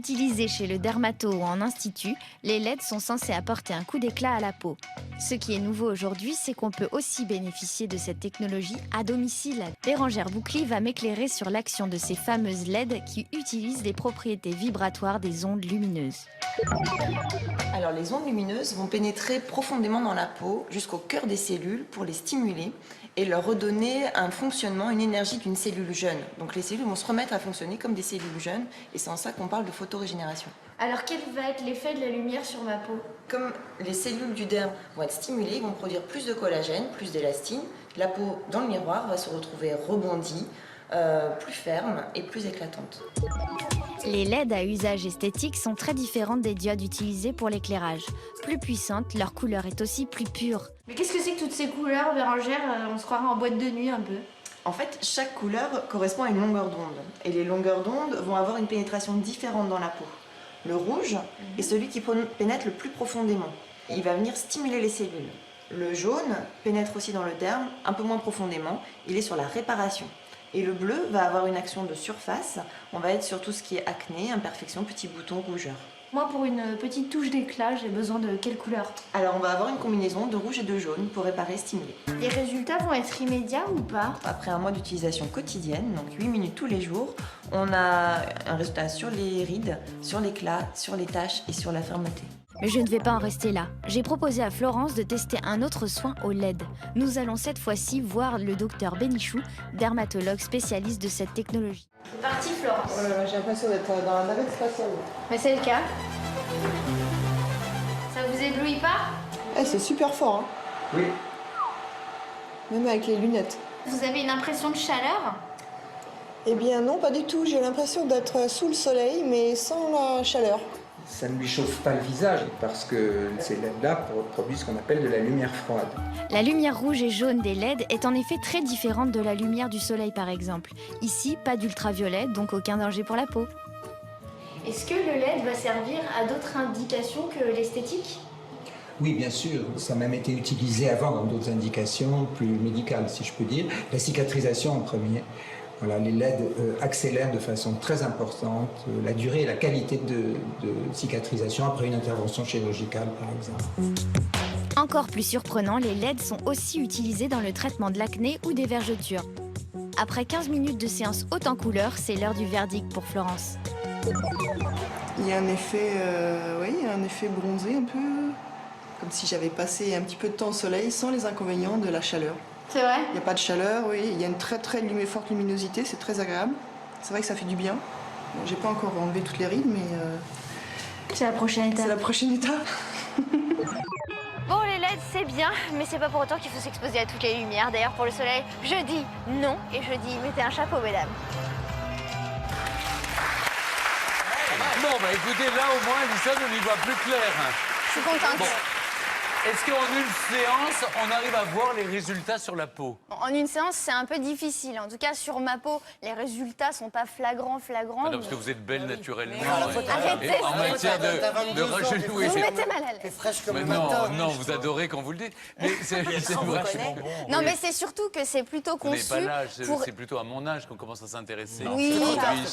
Utilisés chez le dermato ou en institut, les LED sont censés apporter un coup d'éclat à la peau. Ce qui est nouveau aujourd'hui, c'est qu'on peut aussi bénéficier de cette technologie à domicile. Bérangère Boucli va m'éclairer sur l'action de ces fameuses LED qui utilisent les propriétés vibratoires des ondes lumineuses. Alors les ondes lumineuses vont pénétrer profondément dans la peau jusqu'au cœur des cellules pour les stimuler et leur redonner un fonctionnement, une énergie d'une cellule jeune. Donc les cellules vont se remettre à fonctionner comme des cellules jeunes et c'est en ça qu'on parle de photorégénération. Alors quel va être l'effet de la lumière sur ma peau? Comme les cellules du derme vont être stimulées, ils vont produire plus de collagène, plus d'élastine. La peau dans le miroir va se retrouver rebondie, plus ferme et plus éclatante. Les LED à usage esthétique sont très différentes des diodes utilisées pour l'éclairage. Plus puissantes, leur couleur est aussi plus pure. Mais qu'est-ce que c'est que toutes ces couleurs, Bérangère? On se croirait en boîte de nuit un peu. En fait, chaque couleur correspond à une longueur d'onde. Et les longueurs d'onde vont avoir une pénétration différente dans la peau. Le rouge est celui qui pénètre le plus profondément. Il va venir stimuler les cellules. Le jaune pénètre aussi dans le derme, un peu moins profondément. Il est sur la réparation. Et le bleu va avoir une action de surface. On va être sur tout ce qui est acné, imperfection, petits boutons, rougeurs. Moi, pour une petite touche d'éclat, j'ai besoin de quelle couleur? Alors on va avoir une combinaison de rouge et de jaune pour réparer et stimuler. Les résultats vont être immédiats ou pas? Après un mois d'utilisation quotidienne, donc 8 minutes tous les jours, on a un résultat sur les rides, sur l'éclat, sur les taches et sur la fermeté. Mais je ne vais pas en rester là. J'ai proposé à Florence de tester un autre soin au LED. Nous allons cette fois-ci voir le docteur Bénichou, dermatologue spécialiste de cette technologie. C'est parti, Florence. Oh là là, j'ai l'impression d'être dans la navette spatiale. Mais c'est le cas. Ça vous éblouit pas? Eh, c'est super fort, hein. Oui. Même avec les lunettes. Vous avez une impression de chaleur? Eh bien non, pas du tout. J'ai l'impression d'être sous le soleil, mais sans la chaleur. Ça ne lui chauffe pas le visage parce que ces LED-là produisent ce qu'on appelle de la lumière froide. La lumière rouge et jaune des LED est en effet très différente de la lumière du soleil par exemple. Ici, pas d'ultraviolet, donc aucun danger pour la peau. Est-ce que le LED va servir à d'autres indications que l'esthétique? Oui, bien sûr, ça a même été utilisé avant dans d'autres indications plus médicales, si je peux dire. La cicatrisation en premier. Voilà, les LED accélèrent de façon très importante la durée et la qualité de cicatrisation après une intervention chirurgicale, par exemple. Encore plus surprenant, les LED sont aussi utilisés dans le traitement de l'acné ou des vergetures. Après 15 minutes de séance haute en couleur, c'est l'heure du verdict pour Florence. Il y a un effet, oui, il y a un effet bronzé un peu, comme si j'avais passé un petit peu de temps au soleil sans les inconvénients de la chaleur. C'est vrai? Il n'y a pas de chaleur, oui, il y a une très forte luminosité, c'est très agréable. C'est vrai que ça fait du bien. Bon, j'ai pas encore enlevé toutes les rides, mais C'est la prochaine étape. c'est la prochaine étape. Bon, les LED, c'est bien, mais c'est pas pour autant qu'il faut s'exposer à toutes les lumières. D'ailleurs, pour le soleil, je dis non et je dis mettez un chapeau, mesdames. Bon, bah écoutez, là au moins, Alison, on y voit plus clair. Je suis contente. Bon. Est-ce qu'en une séance, on arrive à voir les résultats sur la peau? En une séance, c'est un peu difficile. En tout cas, sur ma peau, les résultats sont pas flagrants. Ah non, parce que vous êtes belle naturellement. Arrêtez. Et en matière de rajeunir. Vous me mettez mal à l'aise. Fraîche comme Mais le non, matin. non, vous adorez quand vous le dites. Mais c'est vachement bon. Non, mais c'est surtout que c'est plutôt Vous n'avez conçu pas l'âge, pour... c'est plutôt à mon âge qu'on commence à s'intéresser. Oui,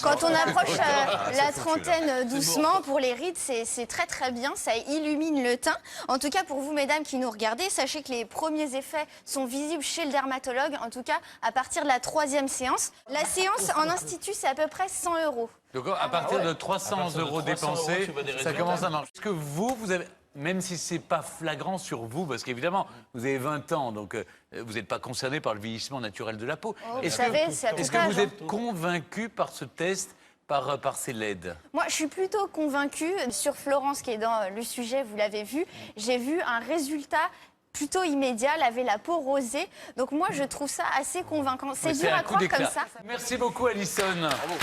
quand on approche la foutu, trentaine doucement, pour les rides, c'est très très bien, ça illumine le teint. En tout cas, pour vous, mesdames qui nous regardez, sachez que les premiers effets sont visibles chez le dermatologue, en tout cas à partir de la 3e séance. La séance en institut, c'est à peu près 100 €. Donc à partir de 300 € dépensés, ça commence à marcher. Est-ce que vous avez... Même si c'est pas flagrant sur vous, parce qu'évidemment, vous avez 20 ans, donc vous n'êtes pas concerné par le vieillissement naturel de la peau. Vous savez, c'est à tout Est-ce que âge, vous hein. êtes convaincu par ce test, par ces LED? Moi, je suis plutôt convaincue. Sur Florence, qui est dans le sujet, vous l'avez vu, j'ai vu un résultat plutôt immédiat. Elle avait la peau rosée. Donc moi, je trouve ça assez convaincant. C'est dur un à coup croire comme d'éclat. ça. Merci beaucoup, Alison. Bravo.